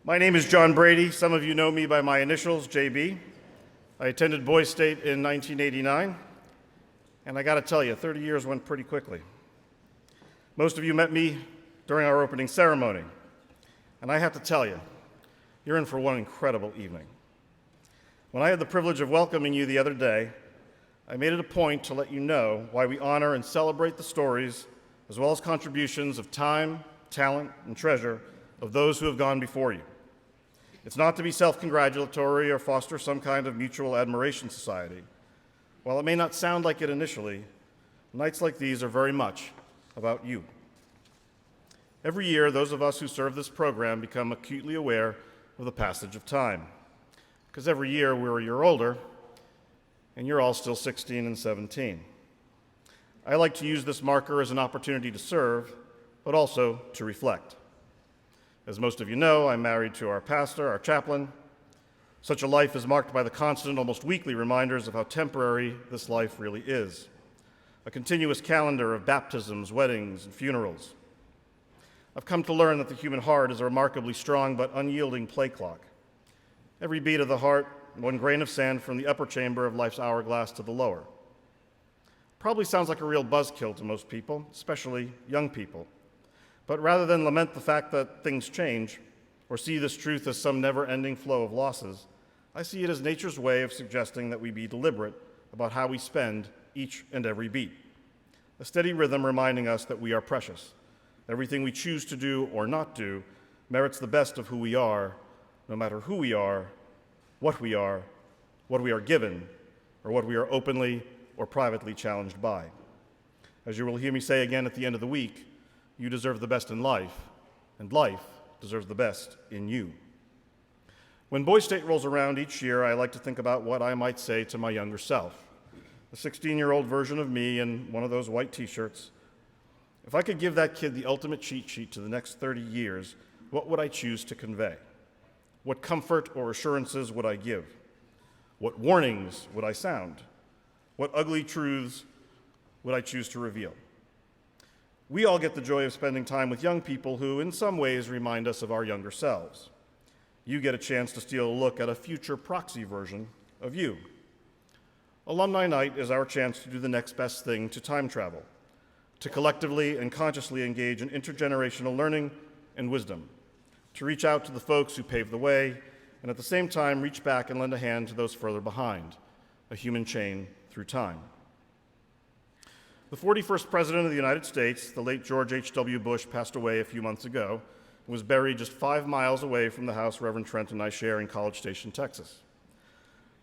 My name is John Brady. Some of you know me by my initials, JB. I attended Boys State in 1989, and I got to tell you, 30 years went pretty quickly. Most of you met me during our opening ceremony, and I have to tell you, you're in for one incredible evening. When I had the privilege of welcoming you the other day, I made it a point to let you know why we honor and celebrate the stories as well as contributions of time, talent, and treasure of those who have gone before you. It's not to be self-congratulatory or foster some kind of mutual admiration society. While it may not sound like it initially, nights like these are very much about you. Every year, those of us who serve this program become acutely aware of the passage of time. Because every year we're a year older, and you're all still 16 and 17. I like to use this marker as an opportunity to serve, but also to reflect. As most of you know, I'm married to our pastor, our chaplain. Such a life is marked by the constant, almost weekly reminders of how temporary this life really is. A continuous calendar of baptisms, weddings, and funerals. I've come to learn that the human heart is a remarkably strong but unyielding play clock. Every beat of the heart, one grain of sand from the upper chamber of life's hourglass to the lower. Probably sounds like a real buzzkill to most people, especially young people. But rather than lament the fact that things change, or see this truth as some never-ending flow of losses, I see it as nature's way of suggesting that we be deliberate about how we spend each and every beat. A steady rhythm reminding us that we are precious. Everything we choose to do or not do merits the best of who we are, no matter who we are, what we are given, or what we are openly or privately challenged by. As you will hear me say again at the end of the week, you deserve the best in life, and life deserves the best in you. When Boys State rolls around each year, I like to think about what I might say to my younger self, a 16-year-old version of me in one of those white t-shirts. If I could give that kid the ultimate cheat sheet to the next 30 years, what would I choose to convey? What comfort or assurances would I give? What warnings would I sound? What ugly truths would I choose to reveal? We all get the joy of spending time with young people who, in some ways, remind us of our younger selves. You get a chance to steal a look at a future proxy version of you. Alumni Night is our chance to do the next best thing to time travel, to collectively and consciously engage in intergenerational learning and wisdom, to reach out to the folks who paved the way, and at the same time reach back and lend a hand to those further behind, a human chain through time. The 41st President of the United States, the late George H.W. Bush, passed away a few months ago and was buried just 5 miles away from the house Reverend Trent and I share in College Station, Texas.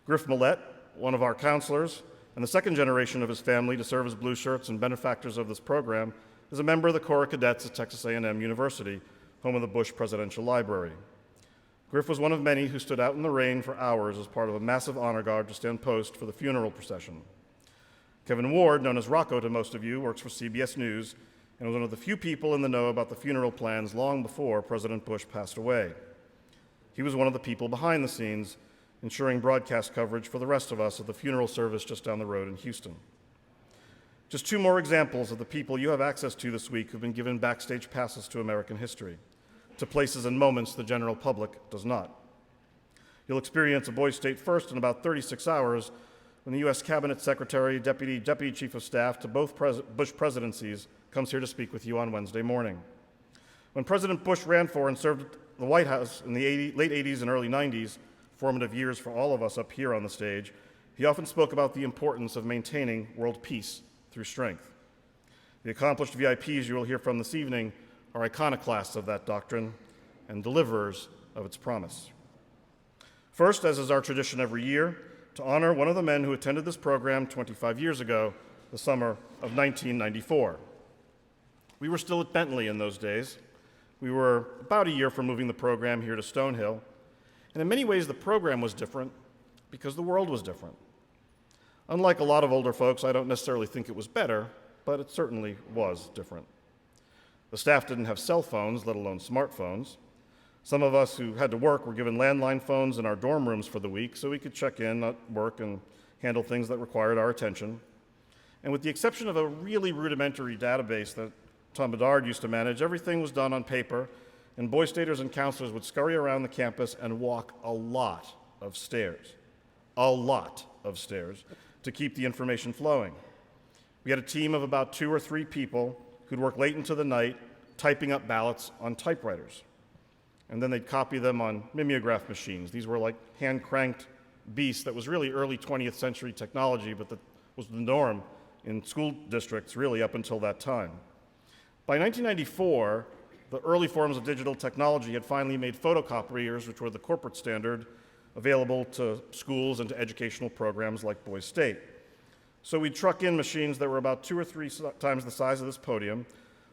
Griff Millett, one of our counselors, and the second generation of his family to serve as blue shirts and benefactors of this program, is a member of the Corps of Cadets at Texas A&M University, home of the Bush Presidential Library. Griff was one of many who stood out in the rain for hours as part of a massive honor guard to stand post for the funeral procession. Kevin Ward, known as Rocco to most of you, works for CBS News and was one of the few people in the know about the funeral plans long before President Bush passed away. He was one of the people behind the scenes, ensuring broadcast coverage for the rest of us of the funeral service just down the road in Houston. Just 2 more examples of the people you have access to this week who've been given backstage passes to American history, to places and moments the general public does not. You'll experience a Boys State first in about 36 hours when the U.S. Cabinet Secretary, Deputy Chief of Staff to both Bush presidencies comes here to speak with you on Wednesday morning. When President Bush ran for and served the White House in the late 80s and early 90s, formative years for all of us up here on the stage, he often spoke about the importance of maintaining world peace through strength. The accomplished VIPs you will hear from this evening are iconoclasts of that doctrine and deliverers of its promise. First, as is our tradition every year, to honor one of the men who attended this program 25 years ago, the summer of 1994. We were still at Bentley in those days. We were about a year from moving the program here to Stonehill, and in many ways the program was different because the world was different. Unlike a lot of older folks, I don't necessarily think it was better, but it certainly was different. The staff didn't have cell phones, let alone smartphones. Some of us who had to work were given landline phones in our dorm rooms for the week so we could check in at work and handle things that required our attention. And with the exception of a really rudimentary database that Tom Bedard used to manage, everything was done on paper and Boy Staters and counselors would scurry around the campus and walk a lot of stairs, to keep the information flowing. We had a team of about 2 or 3 people who'd work late into the night typing up ballots on typewriters. And then they'd copy them on mimeograph machines. These were like hand-cranked beasts that was really early 20th century technology, but that was the norm in school districts really up until that time. By 1994, the early forms of digital technology had finally made photocopiers, which were the corporate standard, available to schools and to educational programs like Boys State. So we'd truck in machines that were about 2 or 3 times the size of this podium,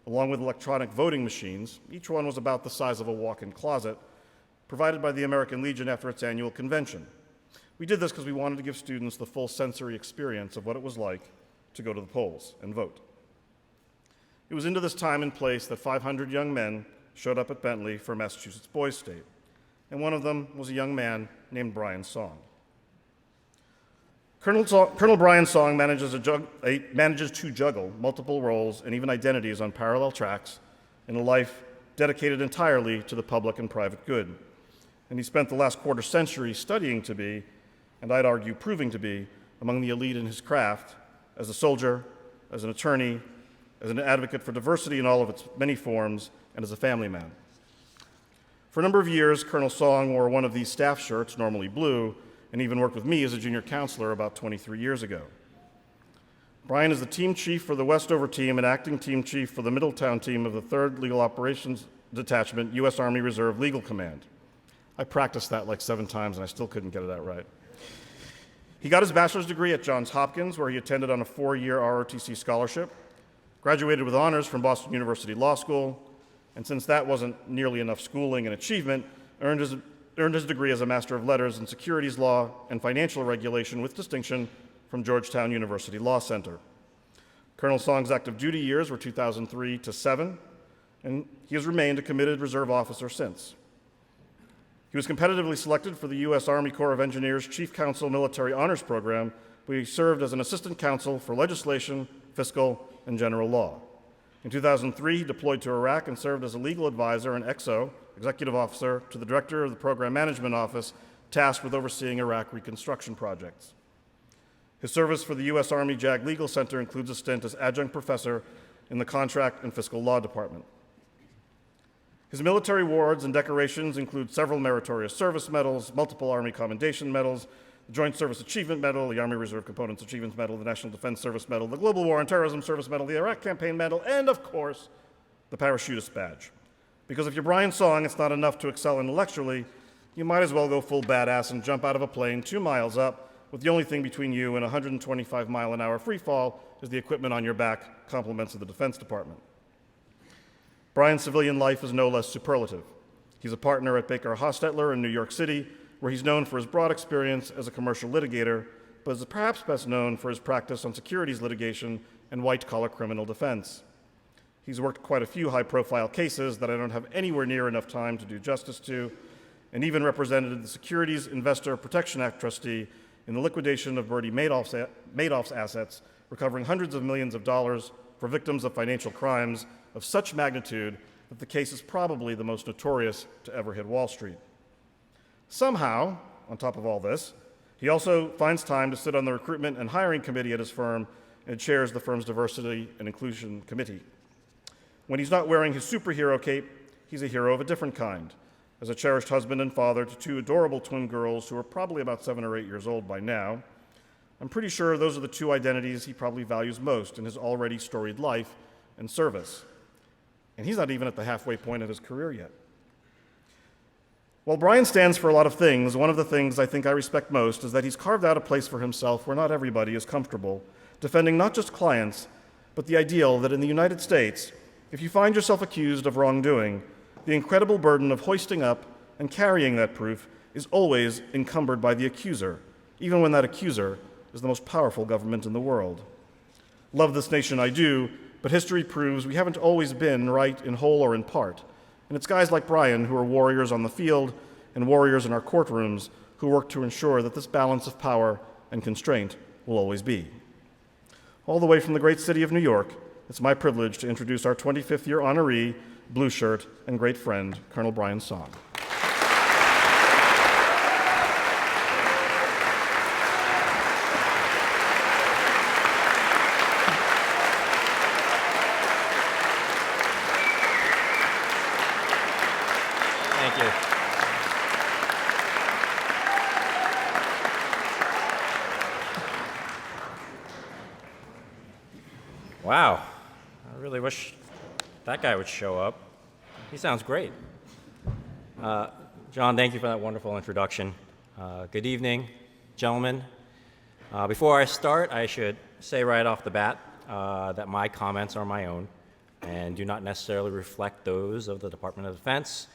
along with electronic voting machines. Each one was about the size of a walk-in closet, provided by the American Legion after its annual convention. We did this because we wanted to give students the full sensory experience of what it was like to go to the polls and vote. It was into this time and place that 500 young men showed up at Bentley for Massachusetts Boys State, and one of them was a young man named Brian Song. Colonel Brian Song manages to juggle multiple roles and even identities on parallel tracks in a life dedicated entirely to the public and private good. And he spent the last quarter century studying to be, and I'd argue proving to be, among the elite in his craft as a soldier, as an attorney, as an advocate for diversity in all of its many forms, and as a family man. For a number of years, Colonel Song wore one of these staff shirts, normally blue, and even worked with me as a junior counselor about 23 years ago. Brian is the team chief for the Westover team and acting team chief for the Middletown team of the 3rd Legal Operations Detachment, U.S. Army Reserve Legal Command. I practiced that like 7 times and I still couldn't get it out right. He got his bachelor's degree at Johns Hopkins, where he attended on a 4-year ROTC scholarship, graduated with honors from Boston University Law School, and since that wasn't nearly enough schooling and achievement, earned his degree as a Master of Letters in Securities Law and Financial Regulation with distinction from Georgetown University Law Center. Colonel Song's active duty years were 2003 to 7, and he has remained a committed reserve officer since. He was competitively selected for the U.S. Army Corps of Engineers Chief Counsel Military Honors Program, where he served as an assistant counsel for legislation, fiscal, and general law. In 2003, he deployed to Iraq and served as a legal advisor and XO, executive officer, to the director of the Program Management Office, tasked with overseeing Iraq reconstruction projects. His service for the U.S. Army JAG Legal Center includes a stint as adjunct professor in the Contract and Fiscal Law Department. His military awards and decorations include several meritorious service medals, multiple Army Commendation Medals, the Joint Service Achievement Medal, the Army Reserve Components Achievements Medal, the National Defense Service Medal, the Global War and Terrorism Service Medal, the Iraq Campaign Medal, and, of course, the Parachutist Badge. Because if you're Brian Song, it's not enough to excel intellectually. You might as well go full badass and jump out of a plane 2 miles up with the only thing between you and 125-mile-an-hour free fall is the equipment on your back, compliments of the Defense Department. Brian's civilian life is no less superlative. He's a partner at Baker Hostetler in New York City, where he's known for his broad experience as a commercial litigator, but is perhaps best known for his practice on securities litigation and white-collar criminal defense. He's worked quite a few high-profile cases that I don't have anywhere near enough time to do justice to, and even represented the Securities Investor Protection Act trustee in the liquidation of Bernie Madoff's assets, recovering hundreds of millions of dollars for victims of financial crimes of such magnitude that the case is probably the most notorious to ever hit Wall Street. Somehow, on top of all this, he also finds time to sit on the recruitment and hiring committee at his firm and chairs the firm's diversity and inclusion committee. When he's not wearing his superhero cape, he's a hero of a different kind. As a cherished husband and father to 2 adorable twin girls who are probably about 7 or 8 years old by now, I'm pretty sure those are the 2 identities he probably values most in his already storied life and service. And he's not even at the halfway point of his career yet. While Brian stands for a lot of things, one of the things I think I respect most is that he's carved out a place for himself where not everybody is comfortable, defending not just clients, but the ideal that in the United States, if you find yourself accused of wrongdoing, the incredible burden of hoisting up and carrying that proof is always encumbered by the accuser, even when that accuser is the most powerful government in the world. Love this nation I do, but history proves we haven't always been right in whole or in part. And it's guys like Brian who are warriors on the field and warriors in our courtrooms who work to ensure that this balance of power and constraint will always be. All the way from the great city of New York, it's my privilege to introduce our 25th year honoree, Blue Shirt, and great friend, Colonel Brian Song. Thank you. Wow, I really wish that guy would show up. He sounds great. John, thank you for that wonderful introduction. Good evening, gentlemen. Before I start, I should say right off the bat that my comments are my own and do not necessarily reflect those of the Department of Defense,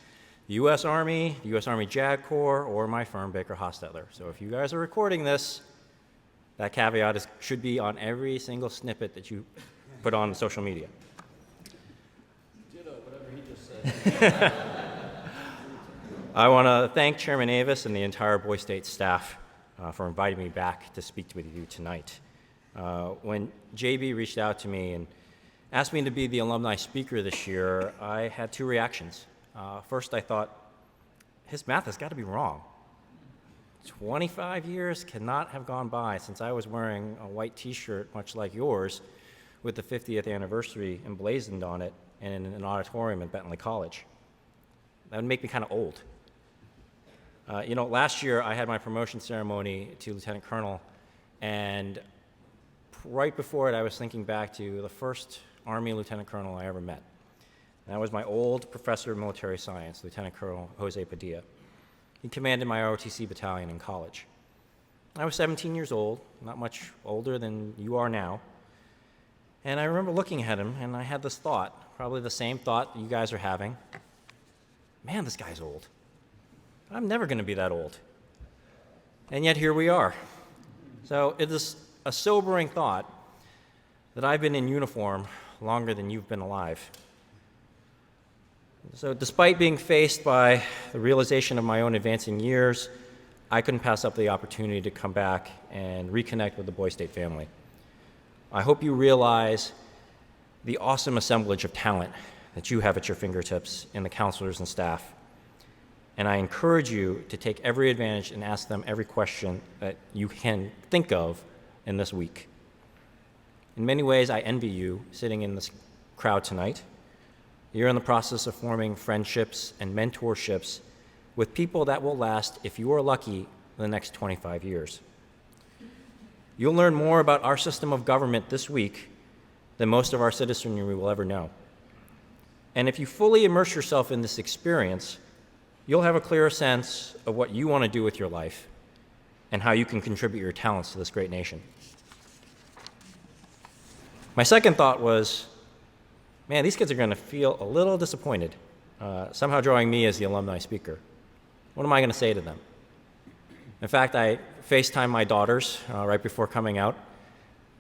the U.S. Army, the U.S. Army JAG Corps, or my firm, Baker Hostetler. So if you guys are recording this, that caveat should be on every single snippet that you put on social media. Ditto, whatever he just said. I want to thank Chairman Avis and the entire Boise State staff for inviting me back to speak with you tonight. When JB reached out to me and asked me to be the alumni speaker this year, I had two reactions. First, I thought, his math has got to be wrong. 25 years cannot have gone by since I was wearing a white t-shirt, much like yours, with the 50th anniversary emblazoned on it in an auditorium at Bentley College. That would make me kind of old. Last year I had my promotion ceremony to Lieutenant Colonel, and right before it I was thinking back to the first Army Lieutenant Colonel I ever met. And that was my old professor of military science, Lieutenant Colonel Jose Padilla. He commanded my ROTC battalion in college. I was 17 years old, not much older than you are now. And I remember looking at him, and I had this thought, probably the same thought that you guys are having. Man, this guy's old. I'm never going to be that old. And yet here we are. So it is a sobering thought that I've been in uniform longer than you've been alive. So despite being faced by the realization of my own advancing years, I couldn't pass up the opportunity to come back and reconnect with the Boise State family. I hope you realize the awesome assemblage of talent that you have at your fingertips in the counselors and staff. And I encourage you to take every advantage and ask them every question that you can think of in this week. In many ways, I envy you sitting in this crowd tonight. You're in the process of forming friendships and mentorships with people that will last, if you are lucky, the next 25 years. You'll learn more about our system of government this week than most of our citizenry will ever know. And if you fully immerse yourself in this experience, you'll have a clearer sense of what you want to do with your life and how you can contribute your talents to this great nation. My second thought was, man, these kids are going to feel a little disappointed, somehow drawing me as the alumni speaker. What am I going to say to them? In fact, I FaceTimed my daughters right before coming out,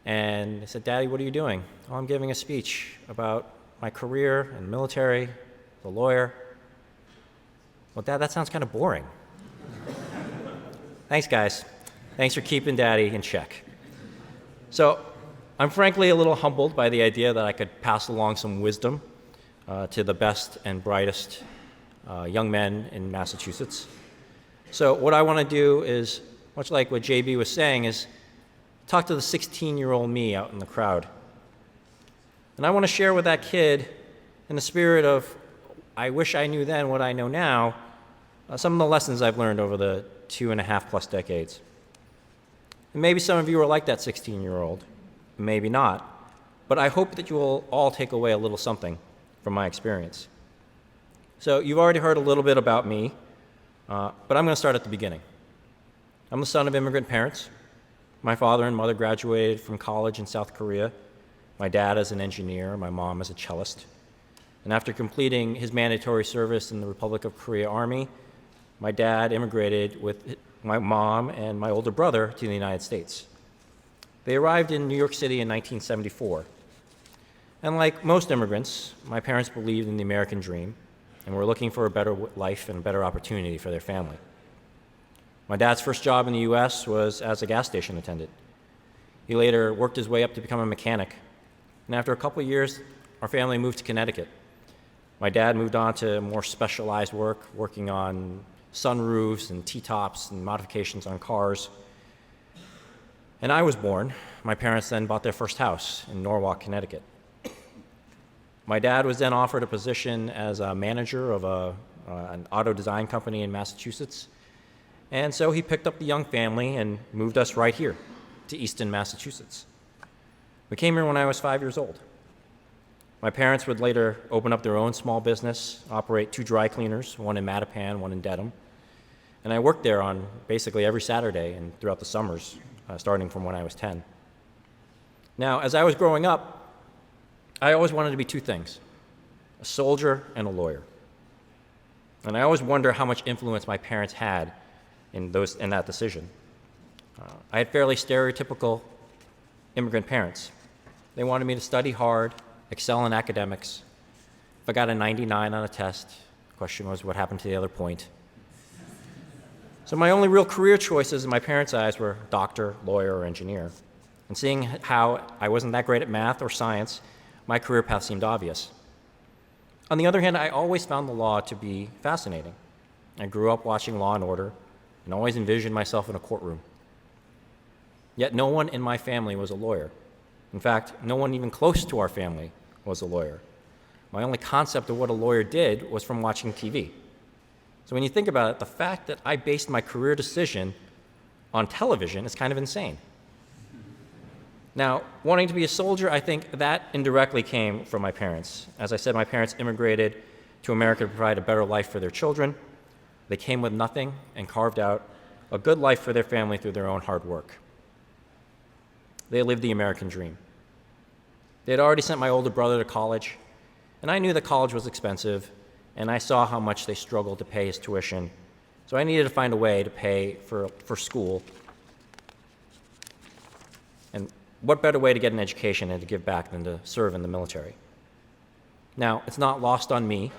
and I said, Daddy, what are you doing? Oh, I'm giving a speech about my career in the military, the lawyer. Well, Dad, that sounds kind of boring. Thanks, guys. Thanks for keeping Daddy in check. So I'm frankly a little humbled by the idea that I could pass along some wisdom to the best and brightest young men in Massachusetts. So what I want to do is, much like what JB was saying, is talk to the 16-year-old me out in the crowd. And I want to share with that kid, in the spirit of, I wish I knew then what I know now, some of the lessons I've learned over the 2.5+ decades. And maybe some of you are like that 16-year-old, maybe not, but I hope that you will all take away a little something from my experience. So you've already heard a little bit about me, but I'm going to start at the beginning. I'm the son of immigrant parents. My father and mother graduated from college in South Korea. My dad is an engineer, my mom is a cellist. And after completing his mandatory service in the Republic of Korea Army, my dad immigrated with my mom and my older brother to the United States. They arrived in New York City in 1974. And like most immigrants, my parents believed in the American dream and were looking for a better life and a better opportunity for their family. My dad's first job in the U.S. was as a gas station attendant. He later worked his way up to become a mechanic, And after a couple of years, our family moved to Connecticut. My dad moved on to more specialized work, working on sunroofs and T-tops and modifications on cars. And I was born. My parents then bought their first house in Norwalk, Connecticut. My dad was then offered a position as a manager of an auto design company in Massachusetts. And so he picked up the young family and moved us right here to Easton, Massachusetts. We came here when I was 5 years old. My parents would later open up their own small business, operate 2 dry cleaners, one in Mattapan, one in Dedham. And I worked there on basically every Saturday and throughout the summers, starting from when I was 10. Now, as I was growing up, I always wanted to be 2 things, a soldier and a lawyer. And I always wonder how much influence my parents had in that decision. I had fairly stereotypical immigrant parents. They wanted me to study hard, excel in academics. If I got a 99 on a test, the question was what happened to the other point. So my only real career choices in my parents' eyes were doctor, lawyer, or engineer. And seeing how I wasn't that great at math or science, my career path seemed obvious. On the other hand, I always found the law to be fascinating. I grew up watching Law and Order and always envisioned myself in a courtroom. Yet no one in my family was a lawyer. In fact, no one even close to our family was a lawyer. My only concept of what a lawyer did was from watching TV. So when you think about it, the fact that I based my career decision on television is kind of insane. Now, wanting to be a soldier, I think that indirectly came from my parents. As I said, my parents immigrated to America to provide a better life for their children. They came with nothing and carved out a good life for their family through their own hard work. They lived the American dream. They had already sent my older brother to college, and I knew that college was expensive, and I saw how much they struggled to pay his tuition. So I needed to find a way to pay for school. And what better way to get an education and to give back than to serve in the military? Now, it's not lost on me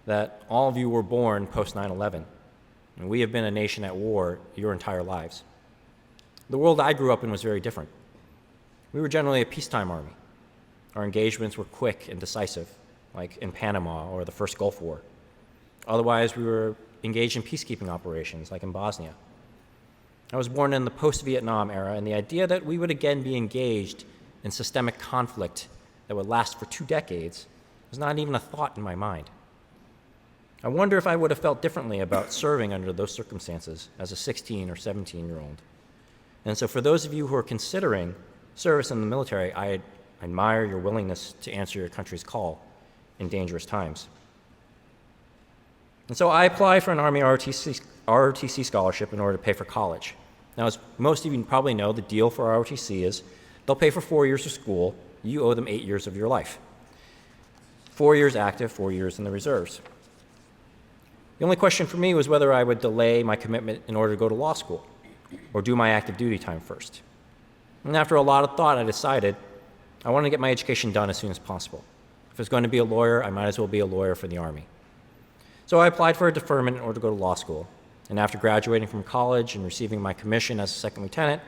that all of you were born post 9/11, and we have been a nation at war your entire lives. The world I grew up in was very different. We were generally a peacetime army. Our engagements were quick and decisive, like in Panama or the first Gulf War. Otherwise, we were engaged in peacekeeping operations, like in Bosnia. I was born in the post-Vietnam era, and the idea that we would again be engaged in systemic conflict that would last for 2 decades was not even a thought in my mind. I wonder if I would have felt differently about serving under those circumstances as a 16 or 17-year-old. And so for those of you who are considering service in the military, I admire your willingness to answer your country's call in dangerous times. And so I applied for an Army ROTC scholarship in order to pay for college. Now, as most of you probably know, the deal for ROTC is they'll pay for 4 years of school. You owe them 8 years of your life. 4 years active, 4 years in the reserves. The only question for me was whether I would delay my commitment in order to go to law school or do my active duty time first. And after a lot of thought, I decided I wanted to get my education done as soon as possible. If I was going to be a lawyer, I might as well be a lawyer for the Army. So I applied for a deferment in order to go to law school. And after graduating from college and receiving my commission as a second lieutenant,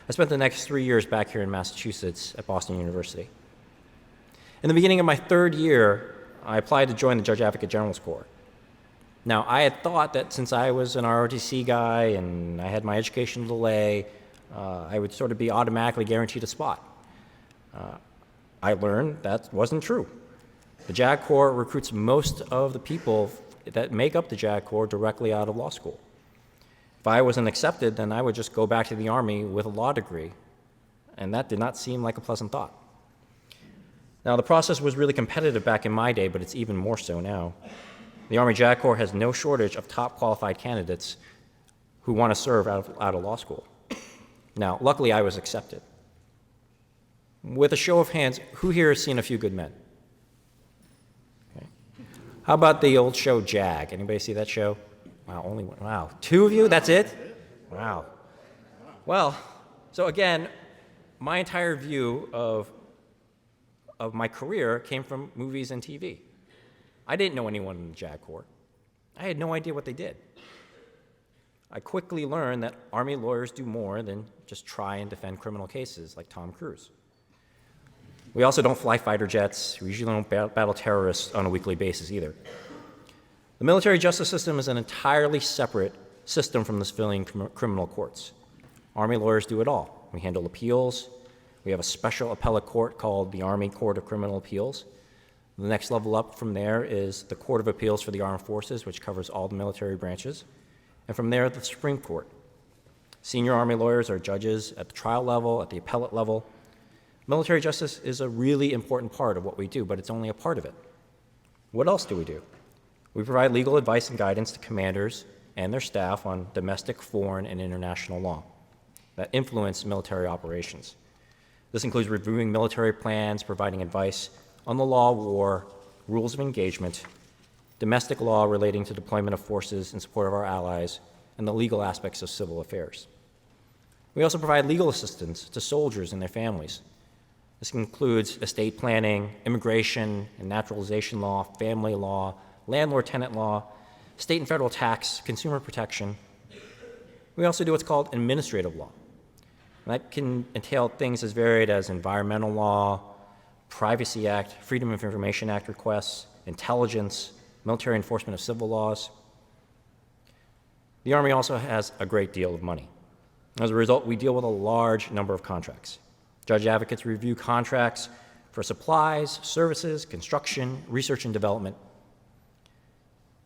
I spent the next 3 years back here in Massachusetts at Boston University. In the beginning of my 3rd year, I applied to join the Judge Advocate General's Corps. Now, I had thought that since I was an ROTC guy and I had my educational delay, I would sort of be automatically guaranteed a spot. I learned that wasn't true. The JAG Corps recruits most of the people that make up the JAG Corps directly out of law school. If I wasn't accepted, then I would just go back to the Army with a law degree, and that did not seem like a pleasant thought. Now, the process was really competitive back in my day, but it's even more so now. The Army JAG Corps has no shortage of top qualified candidates who want to serve out of law school. Now, luckily, I was accepted. With a show of hands, who here has seen A Few Good Men? Okay. How about the old show Jag? Anybody see that show? Wow, only one. Wow, 2 of you? That's it? Wow. Well, so again, my entire view of my career came from movies and TV. I didn't know anyone in the JAG Corps. I had no idea what they did. I quickly learned that Army lawyers do more than just try and defend criminal cases like Tom Cruise. We also don't fly fighter jets. We usually don't battle terrorists on a weekly basis either. The military justice system is an entirely separate system from the civilian criminal courts. Army lawyers do it all. We handle appeals. We have a special appellate court called the Army Court of Criminal Appeals. The next level up from there is the Court of Appeals for the Armed Forces, which covers all the military branches. And from there, the Supreme Court. Senior Army lawyers are judges at the trial level, at the appellate level. Military justice is a really important part of what we do, but it's only a part of it. What else do we do? We provide legal advice and guidance to commanders and their staff on domestic, foreign, and international law that influence military operations. This includes reviewing military plans, providing advice on the law of war, rules of engagement, domestic law relating to deployment of forces in support of our allies, and the legal aspects of civil affairs. We also provide legal assistance to soldiers and their families. This includes estate planning, immigration and naturalization law, family law, landlord-tenant law, state and federal tax, consumer protection. We also do what's called administrative law. And that can entail things as varied as environmental law, Privacy Act, Freedom of Information Act requests, intelligence, military enforcement of civil laws. The Army also has a great deal of money. As a result, we deal with a large number of contracts. Judge advocates review contracts for supplies, services, construction, research and development.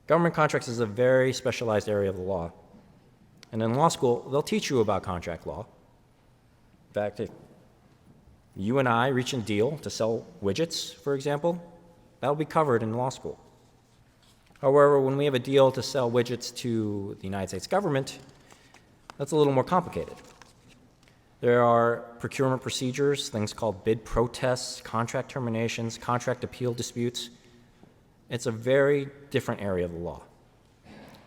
Government contracts is a very specialized area of the law. And in law school, they'll teach you about contract law. In fact, if you and I reach a deal to sell widgets, for example, that'll be covered in law school. However, when we have a deal to sell widgets to the United States government, that's a little more complicated. There are procurement procedures, things called bid protests, contract terminations, contract appeal disputes. It's a very different area of the law.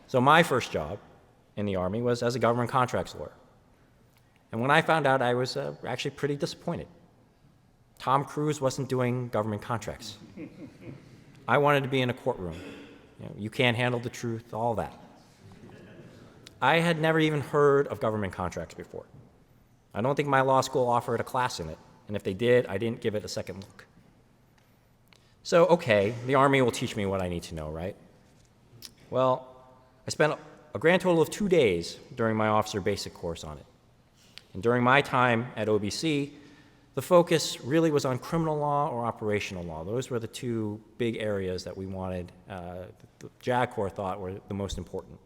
So my first job in the Army was as a government contracts lawyer. And when I found out, I was actually pretty disappointed. Tom Cruise wasn't doing government contracts. I wanted to be in a courtroom. You can't handle the truth, all that. I had never even heard of government contracts before. I don't think my law school offered a class in it, and if they did, I didn't give it a second look. So, okay, the Army will teach me what I need to know, right? Well, I spent a grand total of 2 days during my officer basic course on it. And during my time at OBC, the focus really was on criminal law or operational law. Those were the two big areas that we wanted, the JAG Corps thought were the most important.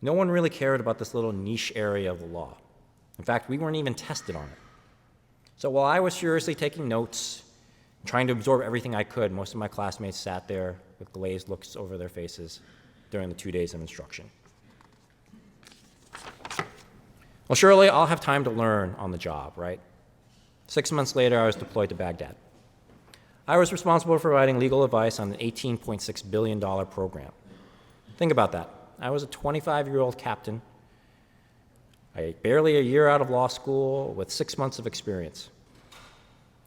No one really cared about this little niche area of the law. In fact, we weren't even tested on it. So while I was furiously taking notes, trying to absorb everything I could, most of my classmates sat there with glazed looks over their faces during the 2 days of instruction. Well, surely I'll have time to learn on the job, right? 6 months later, I was deployed to Baghdad. I was responsible for providing legal advice on an $18.6 billion program. Think about that. I was a 25-year-old captain, barely a year out of law school with 6 months of experience.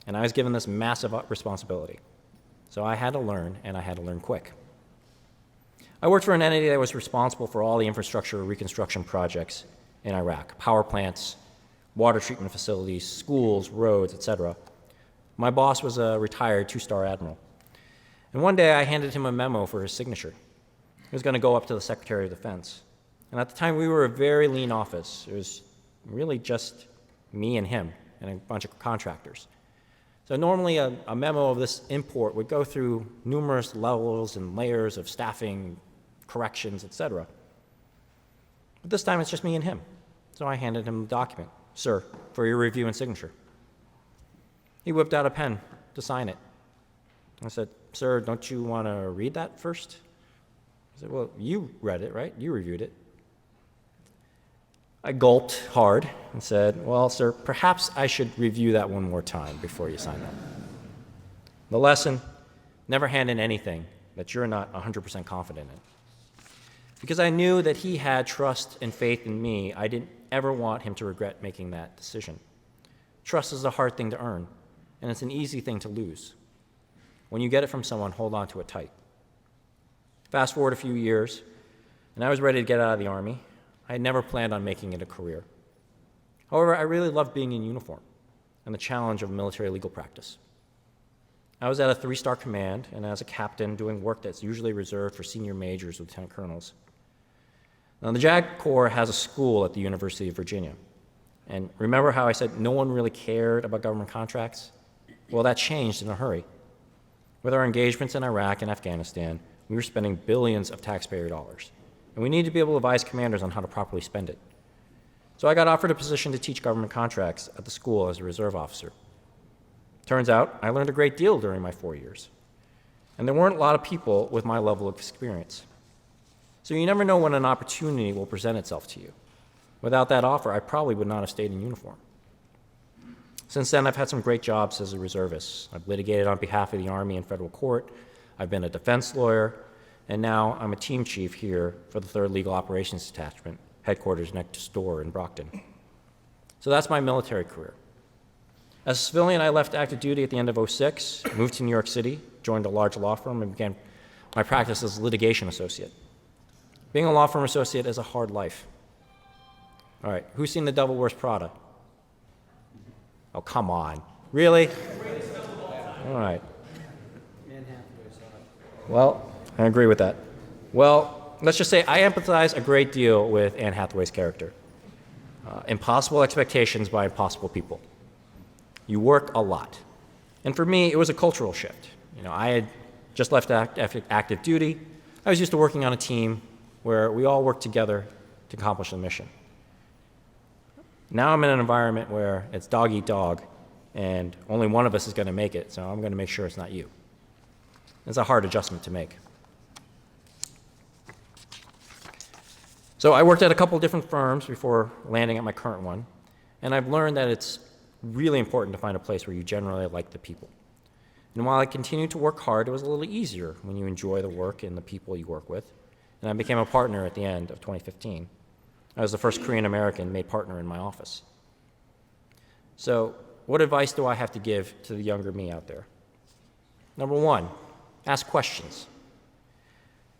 And I was given this massive responsibility. So I had to learn, and I had to learn quick. I worked for an entity that was responsible for all the infrastructure reconstruction projects in Iraq, power plants, water treatment facilities, schools, roads, etc. My boss was a retired two-star admiral. And one day I handed him a memo for his signature. He was going to go up to the Secretary of Defense. And at the time, we were a very lean office. It was really just me and him and a bunch of contractors. So normally a memo of this import would go through numerous levels and layers of staffing, corrections, etc. But this time it's just me and him. So I handed him the document. Sir, for your review and signature. He whipped out a pen to sign it. I said, sir, don't you want to read that first? I said, well, you read it, right? You reviewed it. I gulped hard and said, well, sir, perhaps I should review that one more time before you sign that. The lesson, never hand in anything that you're not 100% confident in. Because I knew that he had trust and faith in me, I didn't ever want him to regret making that decision. Trust is a hard thing to earn, and it's an easy thing to lose. When you get it from someone, hold on to it tight. Fast forward a few years, and I was ready to get out of the Army. I had never planned on making it a career. However, I really loved being in uniform, and the challenge of military legal practice. I was at a 3-star command and as a captain doing work that's usually reserved for senior majors, lieutenant colonels. Now, the JAG Corps has a school at the University of Virginia. And remember how I said no one really cared about government contracts? Well, that changed in a hurry. With our engagements in Iraq and Afghanistan, we were spending billions of taxpayer dollars. And we need to be able to advise commanders on how to properly spend it. So I got offered a position to teach government contracts at the school as a reserve officer. Turns out I learned a great deal during my 4 years. And there weren't a lot of people with my level of experience. So you never know when an opportunity will present itself to you. Without that offer, I probably would not have stayed in uniform. Since then, I've had some great jobs as a reservist. I've litigated on behalf of the Army in federal court. I've been a defense lawyer. And now I'm a team chief here for the 3rd Legal Operations Detachment, headquarters next door in Brockton. So that's my military career. As a civilian, I left active duty at the end of '06, moved to New York City, joined a large law firm, and began my practice as a litigation associate. Being a law firm associate is a hard life. All right, who's seen The Devil Wears Prada? Oh, come on. Really? All right. Well, I agree with that. Well, let's just say I empathize a great deal with Anne Hathaway's character. Impossible expectations by impossible people. You work a lot. And for me, it was a cultural shift. I had just left active duty. I was used to working on a team where we all work together to accomplish the mission. Now I'm in an environment where it's dog eat dog, and only one of us is going to make it, so I'm going to make sure it's not you. It's a hard adjustment to make. So I worked at a couple different firms before landing at my current one, and I've learned that it's really important to find a place where you generally like the people. And while I continued to work hard, it was a little easier when you enjoy the work and the people you work with. And I became a partner at the end of 2015. I was the first Korean American made partner in my office. So what advice do I have to give to the younger me out there? Number 1, ask questions.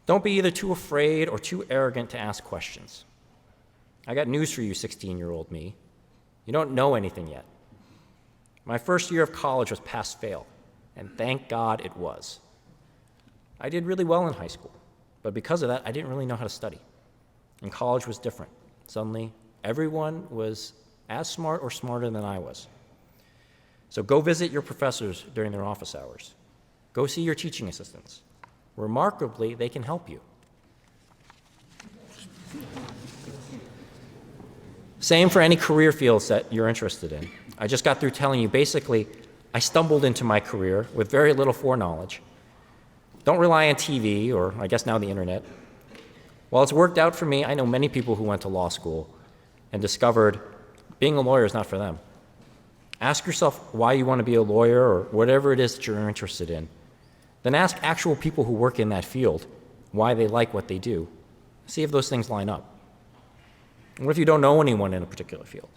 Don't be either too afraid or too arrogant to ask questions. I got news for you, 16-year-old me. You don't know anything yet. My first year of college was pass-fail, and thank God it was. I did really well in high school, but because of that, I didn't really know how to study. And college was different. Suddenly, everyone was as smart or smarter than I was. So go visit your professors during their office hours. Go see your teaching assistants. Remarkably, they can help you. Same for any career fields that you're interested in. I just got through telling you, basically, I stumbled into my career with very little foreknowledge. Don't rely on TV, or I guess now the internet. While it's worked out for me, I know many people who went to law school and discovered being a lawyer is not for them. Ask yourself why you want to be a lawyer or whatever it is that you're interested in. Then ask actual people who work in that field why they like what they do. See if those things line up. And what if you don't know anyone in a particular field?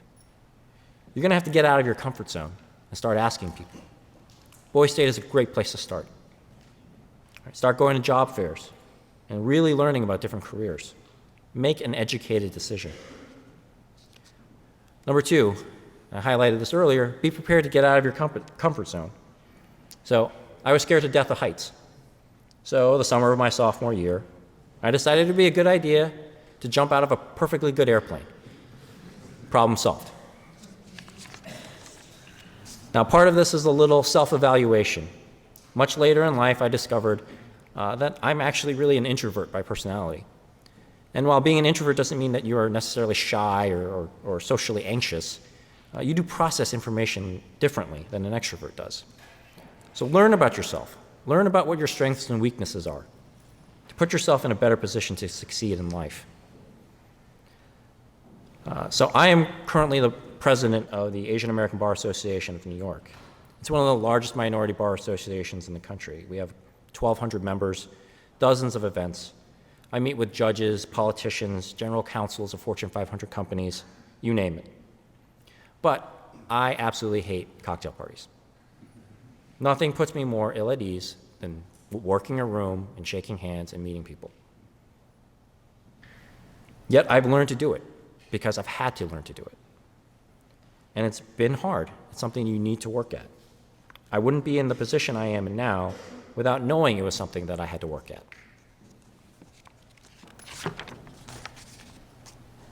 You're going to have to get out of your comfort zone and start asking people. Boy State is a great place to start. All right, start going to job fairs and really learning about different careers. Make an educated decision. Number 2, I highlighted this earlier, be prepared to get out of your comfort zone. So I was scared to death of heights. So the summer of my sophomore year, I decided it would be a good idea to jump out of a perfectly good airplane. Problem solved. Now, part of this is a little self-evaluation. Much later in life, I discovered that I'm actually really an introvert by personality. And while being an introvert doesn't mean that you are necessarily shy or socially anxious, you do process information differently than an extrovert does. So learn about yourself. Learn about what your strengths and weaknesses are to put yourself in a better position to succeed in life. So I am currently the president of the Asian American Bar Association of New York. It's one of the largest minority bar associations in the country. We have 1,200 members, dozens of events. I meet with judges, politicians, general counsels of Fortune 500 companies, you name it. But I absolutely hate cocktail parties. Nothing puts me more ill at ease than working a room and shaking hands and meeting people. Yet I've learned to do it because I've had to learn to do it. and it's been hard. It's something you need to work at. I wouldn't be in the position I am in now without knowing it was something that I had to work at.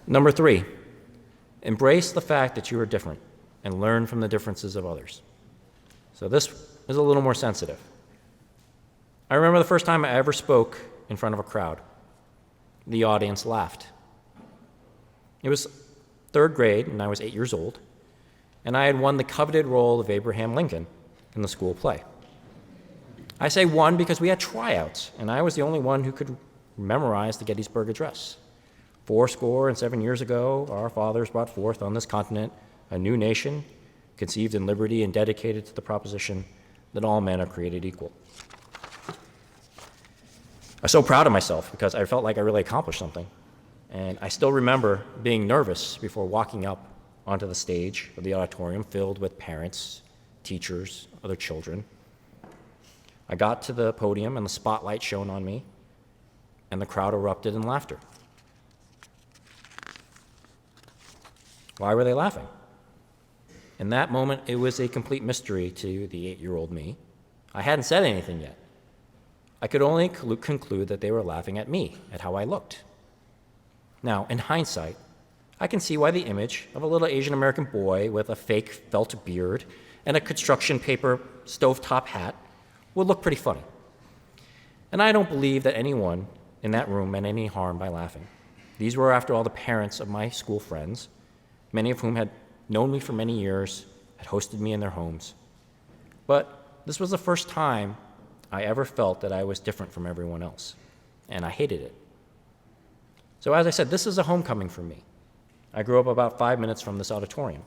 Number 3, embrace the fact that you are different and learn from the differences of others. So this is a little more sensitive. I remember the first time I ever spoke in front of a crowd. The audience laughed. It was 3rd grade, and I was 8 years old, and I had won the coveted role of Abraham Lincoln in the school play. I say won because we had tryouts, and I was the only one who could memorize the Gettysburg Address. 7 years ago, our fathers brought forth on this continent a new nation, conceived in liberty and dedicated to the proposition that all men are created equal. I was so proud of myself because I felt like I really accomplished something. And I still remember being nervous before walking up onto the stage of the auditorium filled with parents, teachers, other children. I got to the podium and the spotlight shone on me, and the crowd erupted in laughter. Why were they laughing? In that moment, it was a complete mystery to the 8-year-old me. I hadn't said anything yet. I could only conclude that they were laughing at me, at how I looked. Now, in hindsight, I can see why the image of a little Asian American boy with a fake felt beard and a construction paper stovetop hat would look pretty funny. And I don't believe that anyone in that room meant any harm by laughing. These were, after all, the parents of my school friends, many of whom had known me for many years, had hosted me in their homes. But this was the first time I ever felt that I was different from everyone else, and I hated it. So as I said, this is a homecoming for me. I grew up about 5 minutes from this auditorium.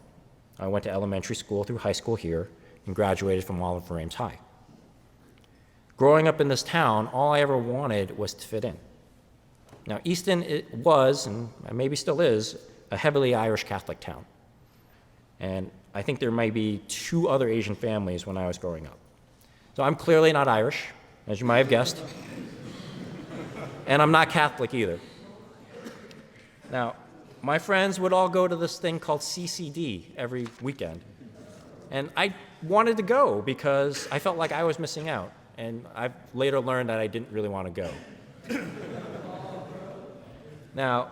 I went to elementary school through high school here and graduated from Oliver Ames High. Growing up in this town, all I ever wanted was to fit in. Now, Easton it was, and maybe still is, a heavily Irish Catholic town. And I think there might be 2 other Asian families when I was growing up. So I'm clearly not Irish, as you might have guessed. And I'm not Catholic either. Now, my friends would all go to this thing called CCD every weekend. And I wanted to go because I felt like I was missing out. And I've later learned that I didn't really want to go. Now,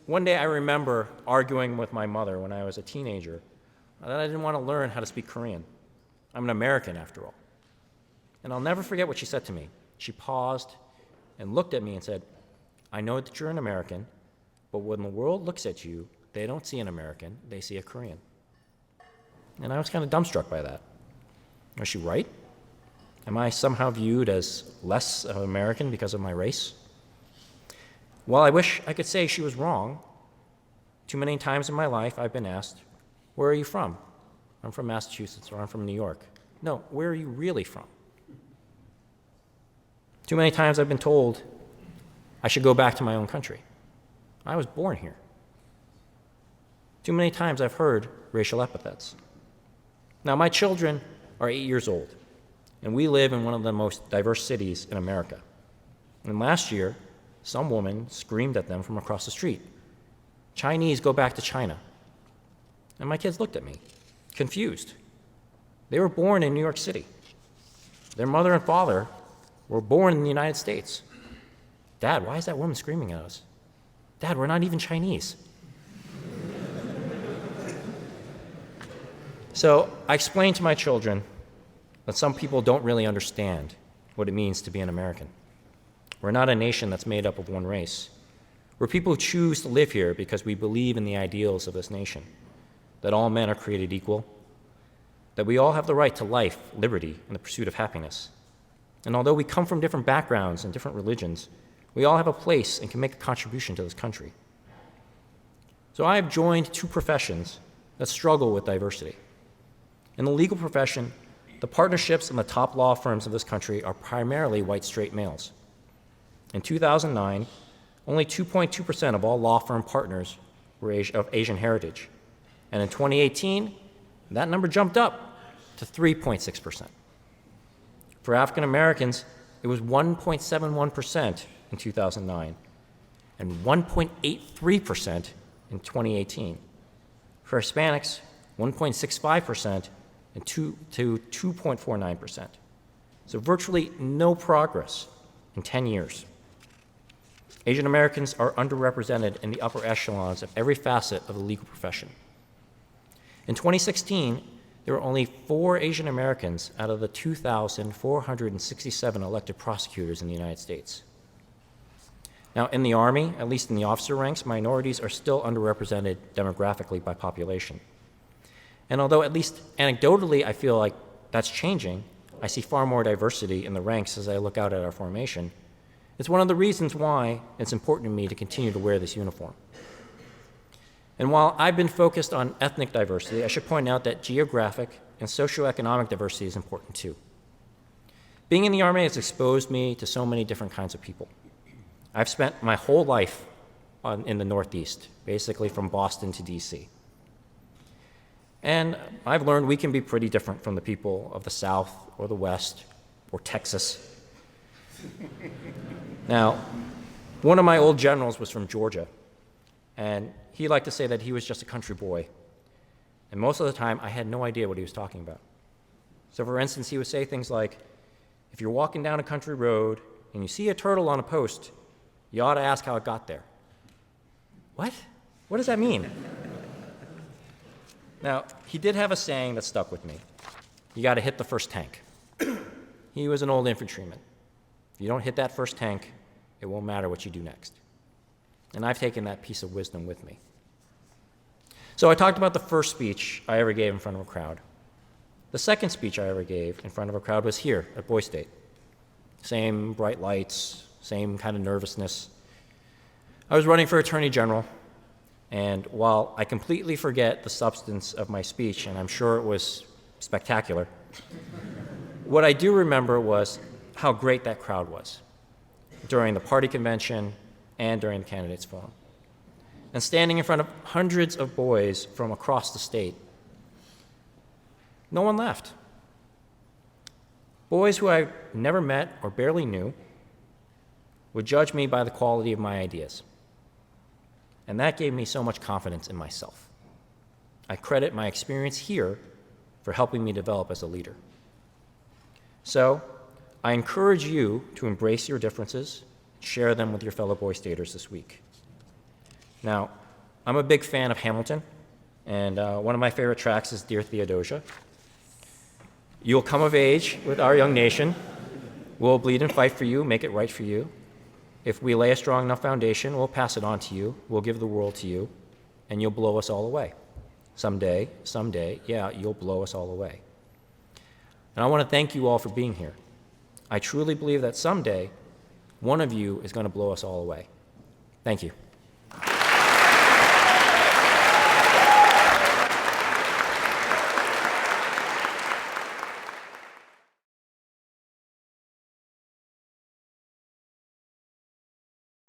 one day I remember arguing with my mother when I was a teenager that I didn't want to learn how to speak Korean. I'm an American, after all. And I'll never forget what she said to me. She paused and looked at me and said, "I know that you're an American, but when the world looks at you, they don't see an American, they see a Korean." And I was kind of dumbstruck by that. Was she right? Am I somehow viewed as less of an American because of my race? Well, I wish I could say she was wrong. Too many times in my life I've been asked, "Where are you from?" "I'm from Massachusetts," or "I'm from New York." No, where are you really from? Too many times I've been told I should go back to my own country. I was born here. Too many times I've heard racial epithets. Now, my children are 8 years old, and we live in one of the most diverse cities in America. And last year, some woman screamed at them from across the street, "Chinese, go back to China." And my kids looked at me, confused. They were born in New York City. Their mother and father were born in the United States. "Dad, why is that woman screaming at us?" "Dad, we're not even Chinese." So I explained to my children that some people don't really understand what it means to be an American. We're not a nation that's made up of one race. We're people who choose to live here because we believe in the ideals of this nation, that all men are created equal, that we all have the right to life, liberty, and the pursuit of happiness. And although we come from different backgrounds and different religions, we all have a place and can make a contribution to this country. So I have joined 2 professions that struggle with diversity. In the legal profession, the partnerships in the top law firms of this country are primarily white straight males. In 2009, only 2.2% of all law firm partners were of Asian heritage. And in 2018, that number jumped up to 3.6%. For African Americans, it was 1.71% in 2009 and 1.83% in 2018. For Hispanics, 1.65% to 2.49%. So virtually no progress in 10 years. Asian Americans are underrepresented in the upper echelons of every facet of the legal profession. In 2016, there were only 4 Asian Americans out of the 2,467 elected prosecutors in the United States. Now, in the Army, at least in the officer ranks, minorities are still underrepresented demographically by population. And although at least anecdotally I feel like that's changing, I see far more diversity in the ranks as I look out at our formation. It's one of the reasons why it's important to me to continue to wear this uniform. And while I've been focused on ethnic diversity, I should point out that geographic and socioeconomic diversity is important too. Being in the Army has exposed me to so many different kinds of people. I've spent my whole life in the Northeast, basically from Boston to DC. And I've learned we can be pretty different from the people of the South or the West or Texas. Now, one of my old generals was from Georgia, and he liked to say that he was just a country boy. And most of the time, I had no idea what he was talking about. So for instance, he would say things like, if you're walking down a country road and you see a turtle on a post, you ought to ask how it got there. What? What does that mean? Now, he did have a saying that stuck with me. You got to hit the first tank. He was an old infantryman. If you don't hit that first tank, it won't matter what you do next. And I've taken that piece of wisdom with me. So I talked about the first speech I ever gave in front of a crowd. The second speech I ever gave in front of a crowd was here at Boise State. Same bright lights, same kind of nervousness. I was running for Attorney General, and while I completely forget the substance of my speech, and I'm sure it was spectacular, what I do remember was how great that crowd was during the party convention and during the candidates forum. And standing in front of hundreds of boys from across the state, no one laughed. Boys who I never met or barely knew would judge me by the quality of my ideas. And that gave me so much confidence in myself. I credit my experience here for helping me develop as a leader. So, I encourage you to embrace your differences, share them with your fellow Boise Staters this week. Now, I'm a big fan of Hamilton, and one of my favorite tracks is Dear Theodosia. You'll come of age with our young nation. We'll bleed and fight for you, make it right for you. If we lay a strong enough foundation, we'll pass it on to you, we'll give the world to you, and you'll blow us all away. Someday, yeah, you'll blow us all away. And I want to thank you all for being here. I truly believe that someday, one of you is going to blow us all away. Thank you.